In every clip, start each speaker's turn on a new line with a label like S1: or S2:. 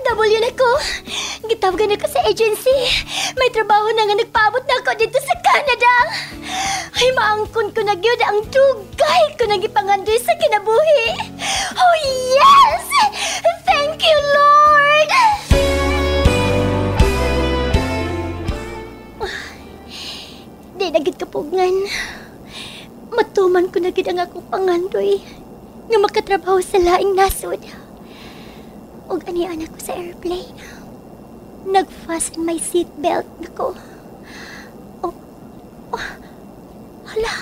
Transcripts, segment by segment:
S1: OFW na ko. Gitawagan ako sa agency. May trabaho na nga nagpaabot na ako dito sa Canada. Ay, maangkon ko na gyud ang dugay ko nagipangandoy sa kinabuhi. Oh yes! Thank you, Lord! Di na gid kapugngan. Matuman ko na gid ang akong pangandoy nga makatrabaho sa laing nasod. Ug ani anak ko sa airplane. Nag-fasten my seatbelt nako. Oh, hala.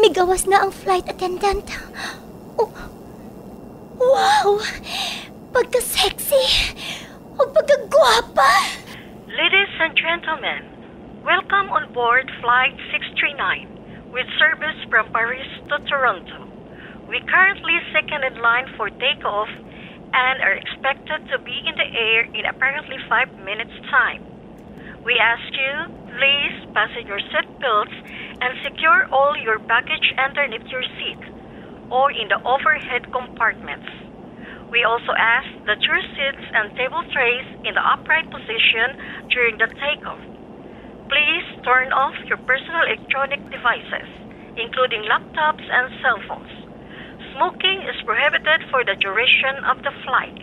S1: Migawas na ang flight attendant. Oh, wow! Pagka-sexy! O pagka-guwapa!
S2: Ladies and gentlemen, welcome on board Flight 639 with service from Paris to Toronto. We currently second in line for takeoff and are expected to be in the air in apparently 5 minutes' time. We ask you, please fasten your seatbelts and secure all your baggage underneath your seat or in the overhead compartments. We also ask that your seats and table trays in the upright position during the takeoff. Please turn off your personal electronic devices, including laptops and cell phones. Smoking is prohibited for the duration of the flight.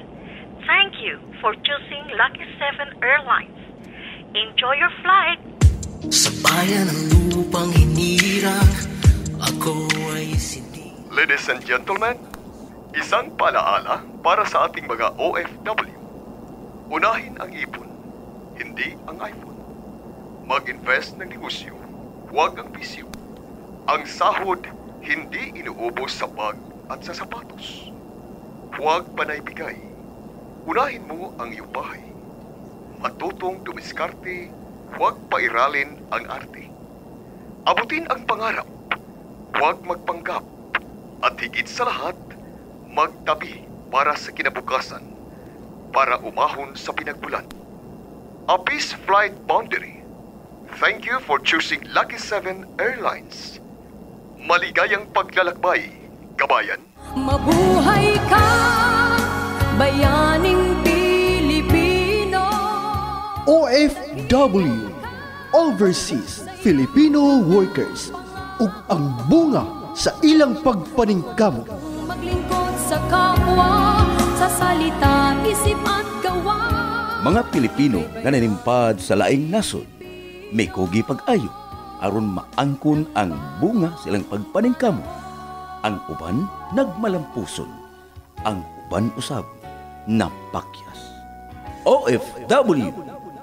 S2: Thank you for choosing Lucky 7 Airlines. Enjoy your flight!
S3: Sa bayan ng lupang hinirang, ako ay sindi.
S4: Ladies and gentlemen, isang palaala para sa ating mga OFW. Unahin ang ipon, hindi ang iPhone. Mag-invest ng negosyo, huwag ang bisyo. Ang sahod, hindi inuubos sa bag at sa sapatos. Huwag panay-bigay. Unahin mo ang iyong bahay. Matutong dumiskarte, huwag pairalin ang arte. Abutin ang pangarap, huwag magpanggap. At higit sa lahat, magtabi para sa kinabukasan, para umahon sa pinagbulan. A peace flight boundary. Thank you for choosing Lucky 7 Airlines. Maligayang paglalakbay, kabayan.
S5: Mabuhay ka, bayaning Pilipino.
S6: OFW, Overseas Filipino Workers, ug ang bunga sa ilang pagpaningkamot.
S5: Maglingkod sa kapwa, sa salita, isip at gawa.
S7: Mga Pilipino nga nanimpad sa laing nasod, may kugi pag-ayo aron maangkon ang bunga silang pagpaningkamot. Ang uban nagmalampuson, ang uban usab napakyas. OFW,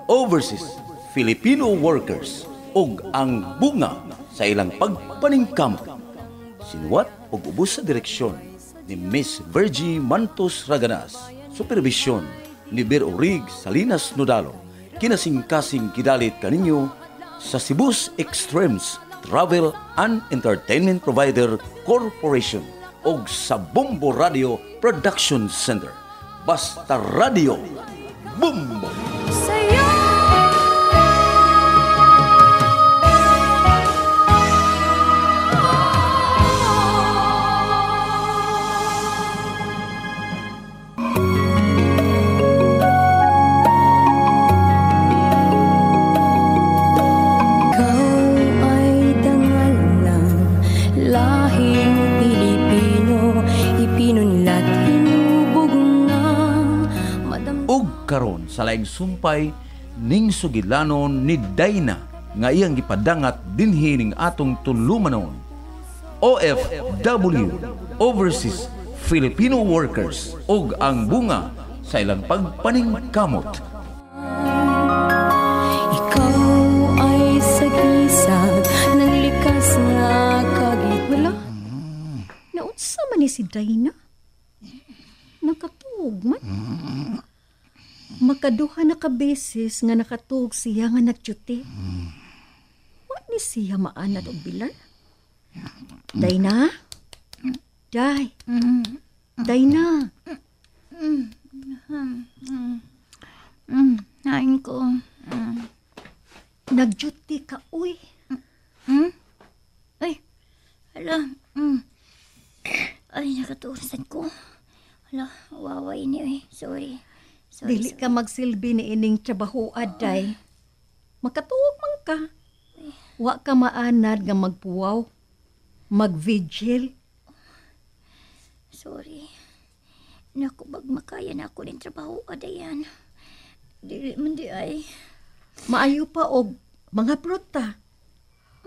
S7: Overseas Filipino Workers, ug ang bunga sa ilang pagpaningkamot. Sinuwat ug ubos sa direksyon ni Miss Virgie Mantos Raganas, supervisyon ni Bir Orig Salinas Nodalo, kinasing-kasing kidalit kaninyo sa Cebu's Extremes Travel and Entertainment Provider Corporation o sa Bombo Radio Production Center. Basta Radio, Bombo!
S5: Sayo!
S7: Karon sa laing sumpay ning sugilanon ni Dayna nga iyang gipadangat dinhi ning atong tulumanon. OFW, Overseas Filipino Workers, ug ang bunga sa ilang pagpaningkamot.
S5: Ikaw ay sagisag ng likas na kagit.
S1: Wala, naunsa man ni si Dayna? Nakatuog man. Makaduha na ka beses nga nakatuog siya nga nagdyuti. Wa ni siya maanad og bilar? Dayna? Day. Dayna.
S8: Nain ko.
S1: Nagdyuti ka, uy.
S8: Ay, hala. Ay, nakatuusan ko. Hala, wawa ini, eh. Sorry. Dili ka magsilbi ni ining trabaho aday. Makatuog man ka. Wa ka maanad nga magpuwaw. Mag-vigil.
S1: Sorry. Naku, bag makaya na ako ng trabaho adayan. Dili man di ay.
S8: Maayo pa og mga pruta.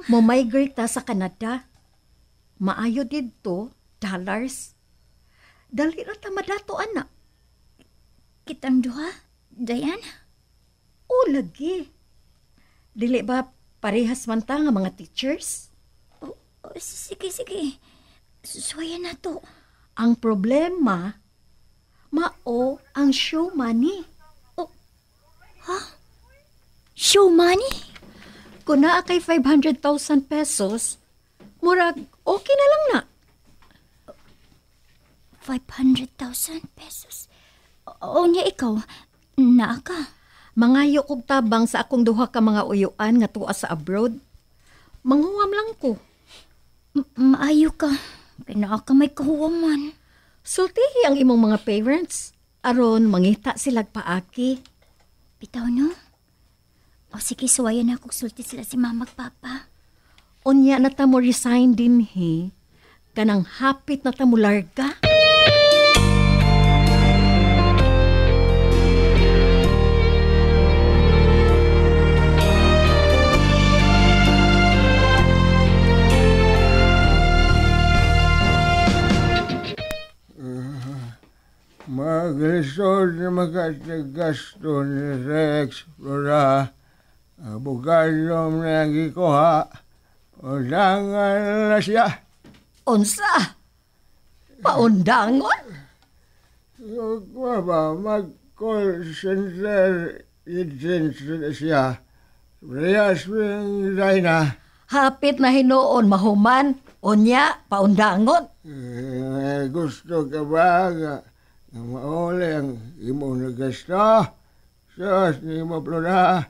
S8: Mo-migrate ta sa Canada. Maayo didto, dollars. Dali ra ta madato ana.
S1: Kitang duha, Dayan?
S8: O lagi. Dili ba parehas man ta nga mga teachers?
S1: Sige. Susuwayan na to.
S8: Ang problema, mao ang show money.
S1: Show money?
S8: Kung naa kay 500,000 pesos, murag okay na lang na.
S1: 500,000 pesos? O niya ikaw, naa ka?
S8: Mangayo kog tabang sa akong duha ka mga uyuan nga tuwa sa abroad. Manguwam lang ko.
S1: Maayo ka. Pinaa ka may kahuwaman.
S8: Sultihi ang imong mga parents. Aron mangita silag paaki.
S1: Bitaw no? O sige, suwayan na kung sulti sila si mama at papa.
S8: Unya na ta mo resign din he. Kanang hapit na ta mo larga.
S9: Maglisod na magkatagasto ni Rex Flora. Abogado na ang ikuha. Undangan na siya.
S8: Unsa? Paundangon?
S9: Huwag ba mag-call center agent na siya. Reyes Reyna.
S8: Hapit na hinuon mahuman. Unya, paundangon.
S9: Gusto ka ba nga mauli ang imo na gasto? Sos ni mo Flora.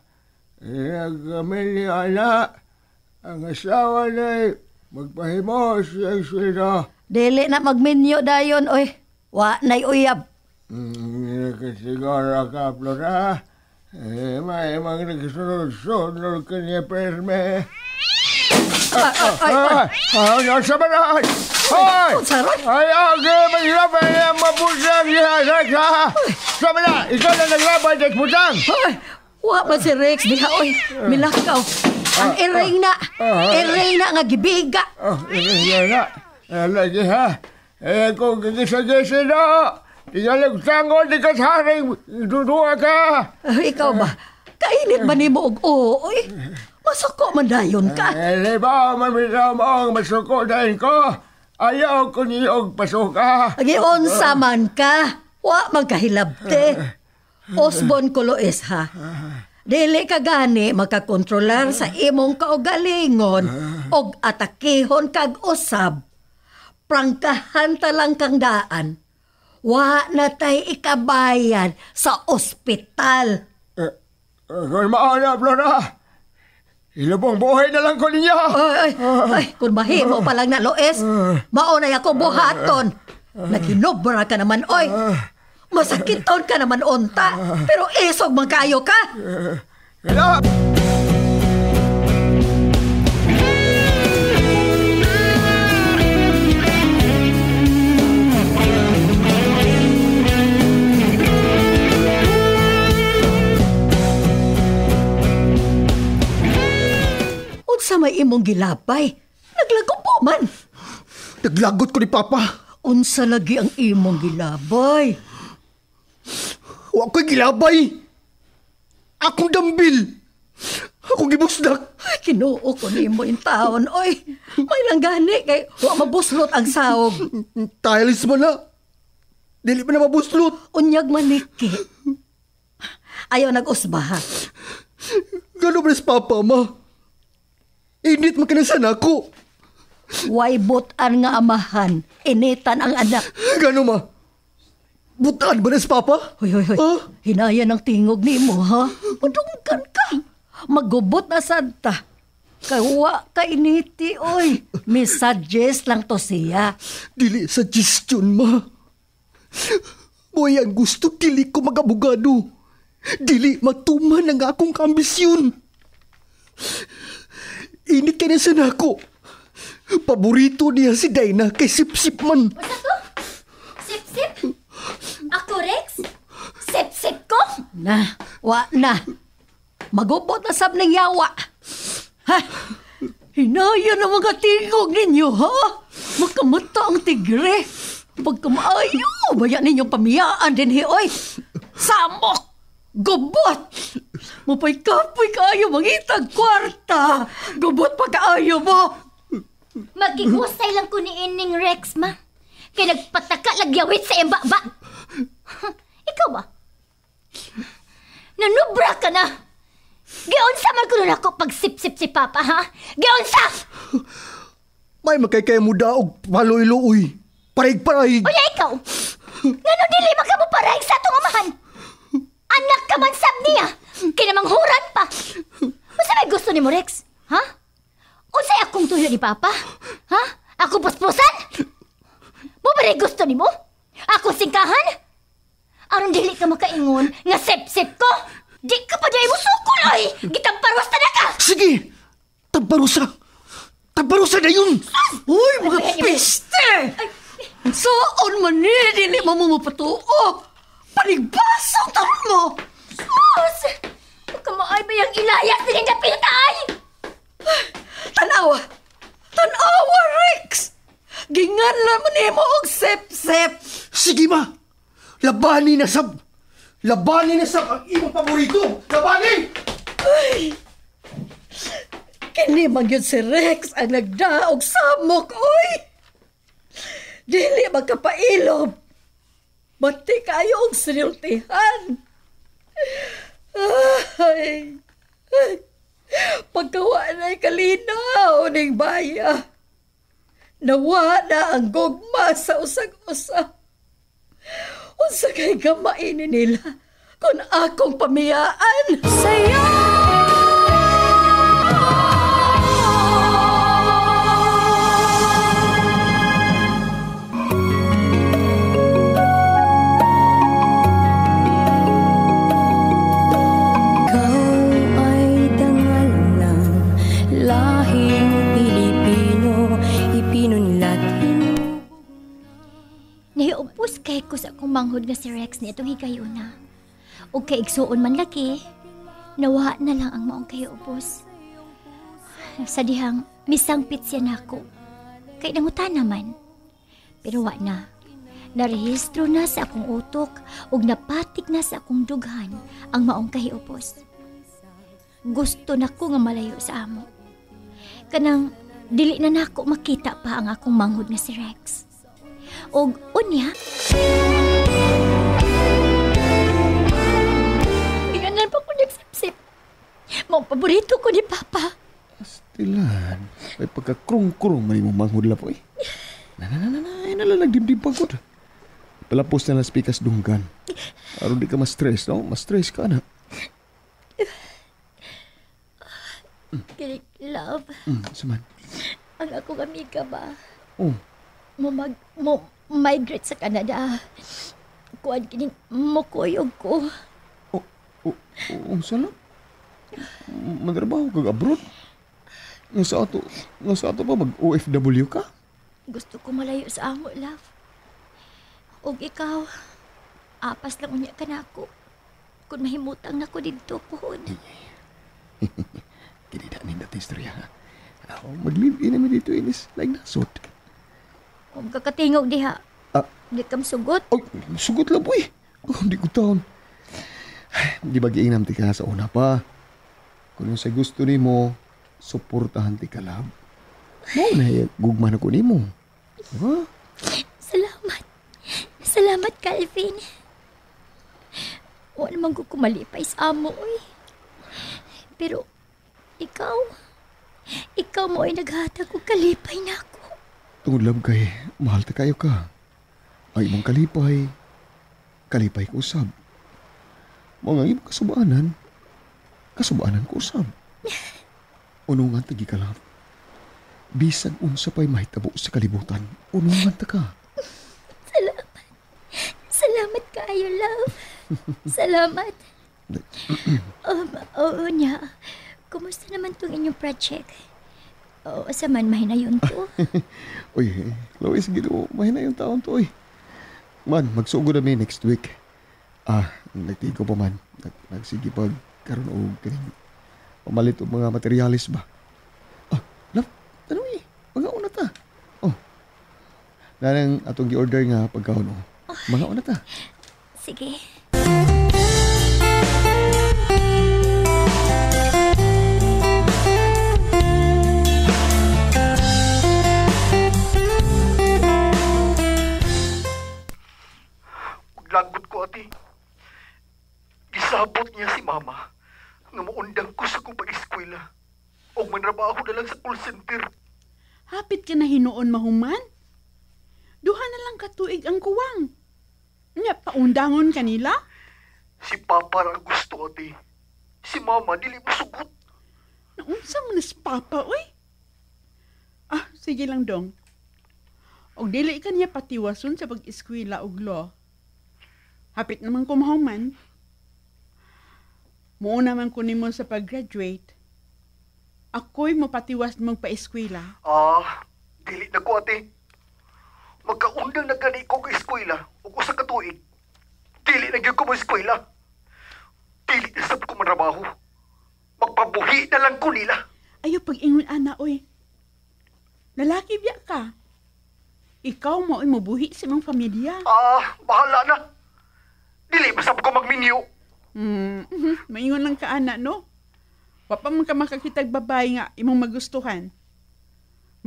S9: Nagkamilya na. Ang asawa na magpahimo siyang sweldo.
S8: Dili na magminyo dayon, oy. Wa na'y uyab.
S9: Nakasigara ka, Flora. May mga nagsunod-sunod ka niya, perme. Nasa ba na? Hoy! Ay, maglabay ang mapusang niya, Rex, ha? Sama na, ikaw na naglabay ng putang.
S8: Hoy! Wa ba si Rex diha, oy. Milakaw. Ang iring na nga gibiga.
S9: Yan na. Lagi ha. Kung gisa-gisa na, tingnan tangon, di ka saring dudua ka.
S8: Ikaw ba? Kainit ba ni mo og oy? Masuko man dayon ka.
S9: Di ba, mamita mo ang masuko dahin ko? Ayaw ko niyog pasuka.
S8: Giunsa man ka. Wa magkahilabte. Osbon Coloes ha. Dili ka gani makakontrolar sa imong kaugalingon og atakihon kag usab. Prangkahan ta lang kang daan. Wa na tay ikabayan sa ospital.
S9: Kung maana, Flora, ilubong buhay na lang ko ninyo.
S8: Ay, kung mahimo pa lang na Loes, maunay ako buhaton. Naginobra ka naman, oy. Masakiton ka naman unta, pero isog man kayo ka.
S9: Kaya!
S8: Unsa may imong gilapay? Naglagot po man.
S6: Naglagot ko ni Papa.
S8: Unsa lagi ang imong gilabay?
S6: Wa ko'y gilabay. Akong dambil. Akong gibusdak.
S8: Ay, kinuo ko ni mo in taon, oy. May langgani kay wa mabuslot ang sahog.
S6: Tiles man na. Dili pa na mabuslot.
S8: Unyag maniki. Ayaw nag-usba ha.
S6: Gano'n ba si Papa, Ma? Init makinasan ako.
S8: Way butan nga amahan. Initan ang anak.
S6: Gano'n, Ma? Butaan ba na si Papa?
S8: Hoy. Hinaya ng tingog ni mo, ha? Madunggan ka. Magubot na santa. Kawa ka initi, oy. Misuggest lang to siya.
S6: Dili suggestion, Ma. Boy, ang gusto dili ko mag-abogado. Dili matuman ang akong ambisyon. Init ka na sa nako. Paborito niya si Dina kay Sip-Sip man.
S1: Basta ko? Sip-sip? Ako, Rex? Sip-sip ko?
S8: Na, wa na. Magubot na sab ng yawa. Ha? Hinaya na mga tingog ninyo, ha? Makamata ang tigre. Pagkamaayo, bayan ninyong pamiyaan din, oy. Samok! Gubot! Mapay-kapoy kaayo mangitag kwarta. Gubot pa kaayo mo.
S1: Magkigusay lang ko ni Ining Rex, ma. Kaya nagpataka lagyawit sa embaba. Ikaw ba? Nanubra ka na. Giunsa man kuno nako pag sip-sip si Papa, ha? Giunsa!
S6: May makay mo daog paloy-looy. Parayg-parayg.
S1: Unya ikaw! Ngano dili man ka mo parayg sa atong amahan? Anak ka man sab niya. Kinamanghuran pa. Unsa may gusto ni mo, Rex? Ha? Unsay akong tuyo ni Papa? Ha? Ako puspusan? Mo ba rin gusto ni mo? Ako singkahan? Aron dili ka makaingon nga sip-sip ko? Di ka pa dahil mo sukol, ay! Gitamparos na ka!
S6: Sige! Tabarusa! Tabarusa na yun!
S8: Uy, mga piste! Saan man ni, dili mo mapatuo. Panigbasang taon mo!
S1: Sus! Huwag ka maay ba yung ilayas din yung napitay?
S8: Tanawa! Tanawa, Rex! Ginganlan mo ni mo og sep-sep!
S6: Sige ma! Labanin na sab! Labanin na sab ang imong paborito! Labanin!
S8: Ay! Kini man yun si Rex ang nagdaog samok, oy! Dili magkapailob! Bati kayo og sinultihan! Ay! Ay! Pagkawa na'y kalinaw ning baya. Nawa na ang gugma sa usag-usa. Unsa kay gamain nila kung akong pamiyaan? Sayo!
S1: Nahiupos kay ko sa akong manghod nga si Rex ni itong higayuna. O kay igsuon man laki, nawa na lang ang maong kahiupos. Sa dihang misangpit siya nako. Kay nangutan naman. Pero wa na. Narehistro na sa akong utok ug napatik na sa akong dughan ang maong kahiupos. Gusto nako nga malayo sa amo. Kanang dili na nako makita pa ang akong manghod nga si Rex. Og unya, inanan pa ko nagsip-sip. Mga paborito ko ni Papa.
S9: Astilan, may pagkakrong-krong man mo manghudla po eh. Nalalagdibdib pagod. Palapos na lang spikas dunggan. Aron di ka ma-stress, no? Ma-stress ka na.
S1: Kini love.
S9: Saman.
S1: Ang akong amiga ba?
S9: Oh.
S1: Mo migrate sa Canada. Kuan kining mukuyog ko.
S9: Saan lang? Matrabaho ka abroad? Nga sa ato ba mag-OFW ka?
S1: Gusto ko malayo sa amo, love. Og ikaw, apas lang unya ka na ako. Kung mahimutang na ko dito pohon.
S9: Kinida ni natin istorya. Mag-live-in namin dito inis. Like nasod.
S1: Kung kakatingog diha, di kam sugot.
S9: Oh, sugot lang po eh. Hindi ko taon. Di ba giinam ti ka sa una pa? Kung sa gusto ni mo, suportahan ti ka lab. Mo na gugman ako ni mo. Diba?
S1: Salamat. Salamat, Calvin. Wala naman ko kumalipay sa amo, eh. Pero, ikaw mo ay naghatag o kalipay na ako.
S9: Tungod lab kay, mahal ta kayo ka. Ay mong kalipay ko usab. Mga ibang kasubaanan ko usab. Unungan tagi ka lab. Bisan unsa pa'y mahitabo sa kalibutan, unungan ta ka.
S1: Salamat. Salamat, kaayo, love. Salamat. Oo niya. Kumusta naman tong inyong project? Oo, saman mahinayon to.
S9: Uy, Chloe, sige mo. Mahina yung taon to, uy. Man, magsugo na may next week. Nagtigo pa man. Nagsige pag karoon o kaning pamalit o mga materialis ba? Love, ano eh? Mga una ta. Nanang atong gi-order nga pagkaon o. Mga una ta.
S1: Sige.
S10: Lagot ko, ate. Gisabot niya si mama nga maundang ko sa kong pag-eskwela o manrabaho na lang sa call center.
S11: Hapit ka na hinuon mahuman? Duha na lang katuig ang kuwang. Nga, paundangon kanila?
S10: Si Papa ra gusto, ate. Si mama, dili mo sugot.
S11: Naunsa mo na si Papa, uy? Sige lang dong. Og dili ka niya patiwason sa pag-eskwela og law. Hapit naman ko mahuman. Muuna man ko nimo sa pag-graduate. Ako'y mapatiwas mong pa-eskwela.
S10: Dili na ko, ate. Magkaundang na gani ko ka eskwela o ko sa katuig. Dili na gyud ko mo eskwela. Dili na sab ko manrabaho. Magpabuhi na lang ko nila.
S11: Ayaw pag-ingon, ana, oy. Lalaki biya ka. Ikaw mo'y mabuhi sa mong pamilya.
S10: Bahala na. Dili masab ko magminyo.
S11: Maingon lang ka, ana, no? Wapa man ka makakitag babae nga imong magustuhan.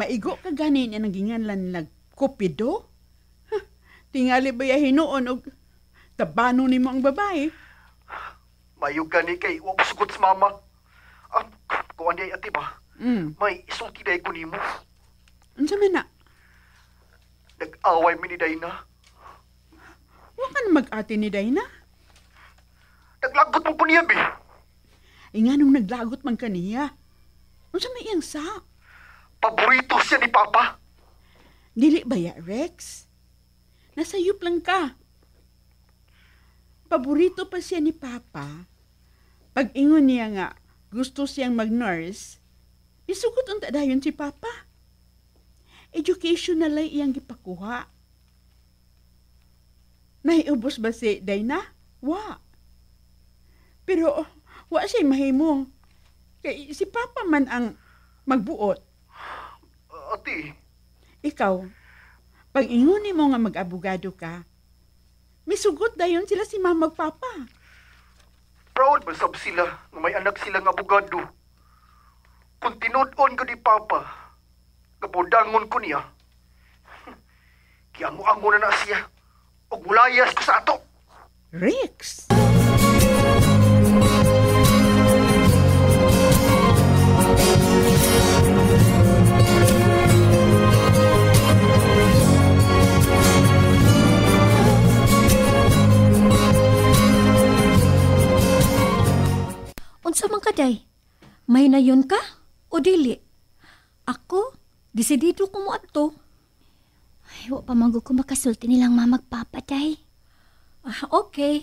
S11: Maigo ka gani niya naginganlan nagkupido? Tingali ba hinuon og tabano nimo ang babae?
S10: Mayo gani kay wa sugot sa mama. Kuan di ate ba? May isulti day ko nimo.
S11: Unsa man na?
S10: Nag-away mi ni Dayna.
S11: Wa ka na mag-ate ni Dayna?
S10: Naglagot mo po niya, be.
S11: Nga nung naglagot man kaniya. Unsa may iyang sa?
S10: Paborito siya ni Papa.
S11: Dili ba ya, Rex? Nasayop lang ka. Paborito pa siya ni Papa. Pag ingon niya nga, gusto siyang mag-nurse, isugot ang tadayon si Papa. Educational ay iyang gipakuha. Nahiubos ba si Dayna? Wa. Pero, wa siya mahimo. Kay si Papa man ang magbuot.
S10: Ate.
S11: Ikaw, pag inguni mo nga mag-abogado ka, misugot dayon sila si Mama Papa.
S10: Proud ba sab sila nga may anak silang abogado? Kung tinud-on ko ni Papa, kapodangon ko niya. Kaya mo na siya. O mulayas ko sa ato.
S11: Rex!
S8: Unsa man ka, day? May nayon ka o dili? Ako, desidido ko mo ato.
S1: Ay, wa pa mago ko makasulti nilang mamagpapa, day.
S8: Okay.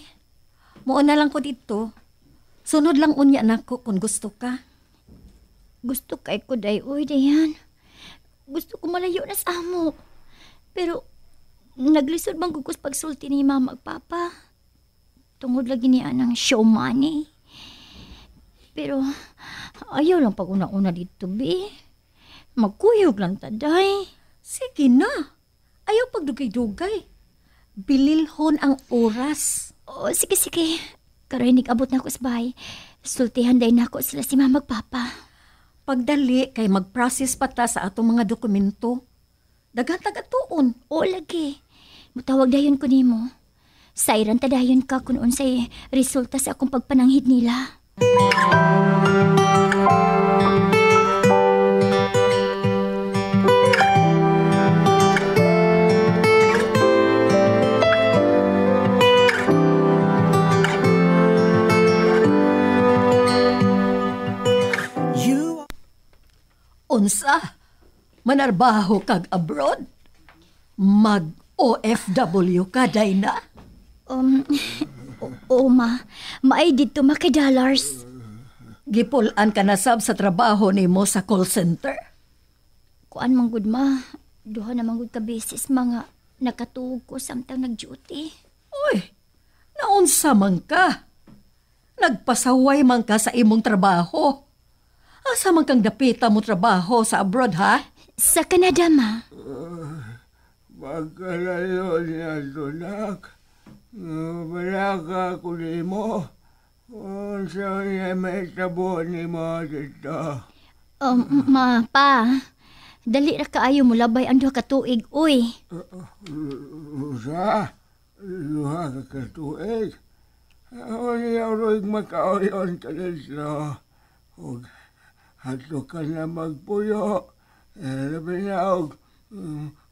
S8: Muuna lang ko dito. Sunod lang unya nako kung gusto ka.
S1: Gusto kay ko, day. Uy, Dayan. Gusto ko malayo na sa amo. Pero, naglisod bang gugos pagsulti ni mamagpapa? Tungod lagi niya ng show money. Pero, ayaw lang pag una-una dito, be. Magkuyog lang taday.
S8: Sige na. Ayaw pagdugay-dugay. Bililhon ang oras.
S1: Sige. Karinig abot na ako sa bahay. Sultihan day na ako sila si mamagpapa.
S8: Pagdali kay mag-process pa ta sa atong mga dokumento. Dagan taga-tuon.
S1: Lagi. Mutawag dayon ko nimo. Sayran tadayon ka kung unsay resulta sa akong pagpananghid nila.
S8: Unsa? Manarbaho kag abroad? Mag-OFW ka, Dayna?
S1: Ma. Maay dito $dollars.
S8: Gipulan ka na sab sa trabaho nimo sa call center.
S1: Kuan manggod ma. Duha na manggod ka beses mga nakatuog ko samtang nag-duty.
S8: Uy, naunsa man ka? Nagpasaway man ka sa imong trabaho. Asa man kang dapita mo trabaho sa abroad, ha?
S1: Sa Canada, ma.
S12: Magkalayo niya, Dunak. Balaka ko ni mo. Unsa niya may tabo ni mo dito.
S1: Ma, pa. Dali ra kaayo mo labay ang duha ka tuig, uy.
S12: Usa? Duha ka tuig? Niya ro'y makauyon ka dito. Huwag hato ka na magpuyo. Labi na huwag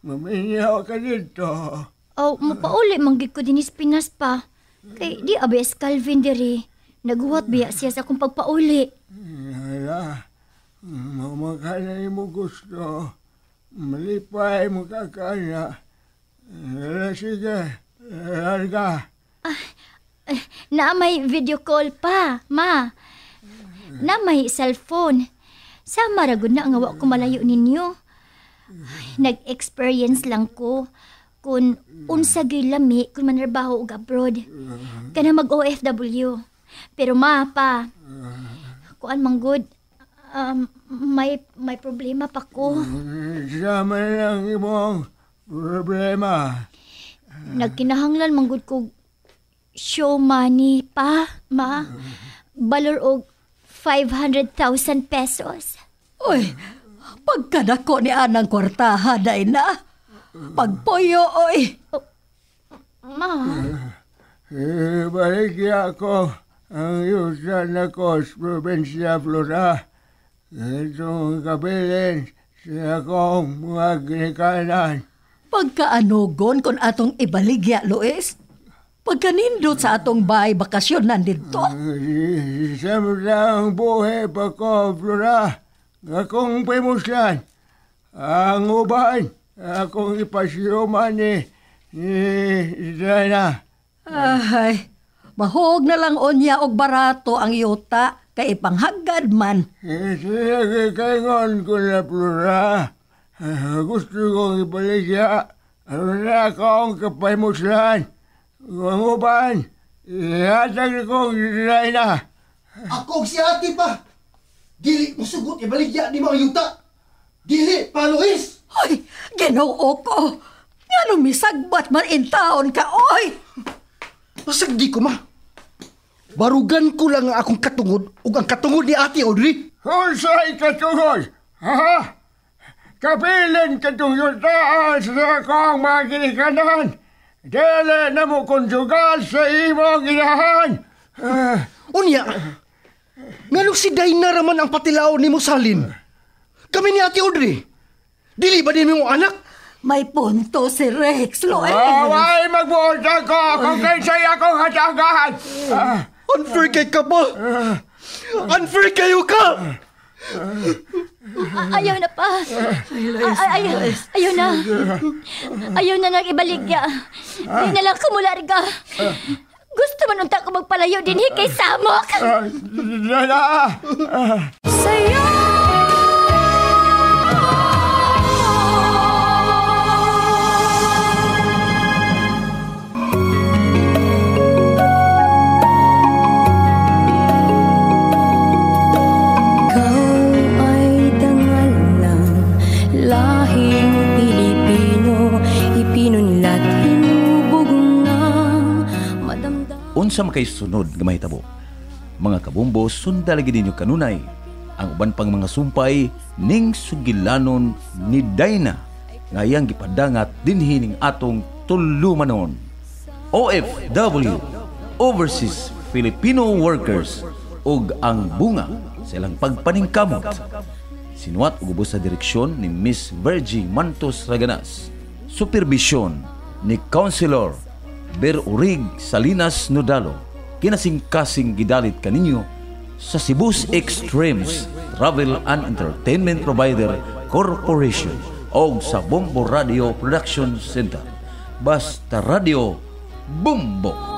S12: maminyaw ka dito.
S1: Mapauli manggit ko din Pinas pa. Kay di abes Calvin diri. Naguwat biya siya sa akong pagpauli.
S12: Hala, mamakana mo gusto. Malipay mo kakana. Hala, sige. Larga.
S1: Na may video call pa, ma. Na may cellphone. Sama ragod na ang awa ko malayo ninyo. Nag-experience lang ko kung unsa gyud lami kung manarbaho og abroad. Kana mag-OFW. Pero ma, pa. Kuan manggod, may problema pa ko.
S12: Sama lang imong problema.
S1: Nagkinahanglan manggod ko show money pa, ma. Balor og 500,000 pesos.
S8: Uy, pagkadako ni anang kwartaha, day na. Pagpoyo, oy.
S1: Ma.
S12: Balik ako ang yusan ako sa probinsya Flora. Itong kabilin sa akong mga ginikanan.
S8: Pagkaanugon kung atong ibaligya, Luis? Pagkanindot sa atong bahay bakasyon nandito.
S12: Samtang buhay pa ko, Flora. Akong pimuslan. Ang uban, akong ipasyuman ni Dana.
S8: Ay, mahog na lang onya og barato ang yuta kay ipanghagad man.
S12: Sige, kaingon ko na, Flora. Gusto kong ipaligya. Ano na akong kapimuslan. Ang uban, ihatag kong Dana.
S6: Ako si ate pa. Dili mo sugot ibaligya di mga yuta. Dili pa, Luis.
S8: Ay, Ginoo ko. Ngano misagbat man in taon ka, oy.
S6: Pasagdi ko, ma. Barugan ko lang ang akong katungod ug ang katungod ni Ate Audrey.
S12: Unsay katungod? Ha? Kapilan katong yutaan sa akong mga ginikanan. Dili na mo konjugal sa imong ginahan.
S6: Unya, nganong si Dayna raman ang patilaw ni Musalin? Kami ni Ate Audrey. Dili ba din mo anak?
S8: May punto si Rex, Loes.
S12: Away, magbuot ako kung kaysay akong hatagan.
S6: Unfair kay ka ba? Unfair kayo ka!
S1: Ayaw na pa. Ayaw na. Ayaw na nag-ibaligya. Di na lang kumularga. Gusto man unta ko magpalayo din kay Samok.
S5: Sayo!
S7: Unsa makay sunod nga mahitabo. Mga kabumbo, sundalagi ninyo kanunay ang uban pang mga sumpay ning sugilanon ni Dayna ngayang gipadangat dinhi ning atong tulumanon. OFW, Overseas Filipino Workers, ug ang bunga sa ilang pagpaningkamot. Sinuwat ug ubos sa direksyon ni Miss Virgie Mantos Raganas. Supervision ni Councilor Berurig Salinas Nodalo. Kinasing-kasing gidalit kaninyo sa Cebu's Extremes Travel and Entertainment Provider Corporation o sa Bombo Radio Production Center. Basta Radio
S13: Bumbok.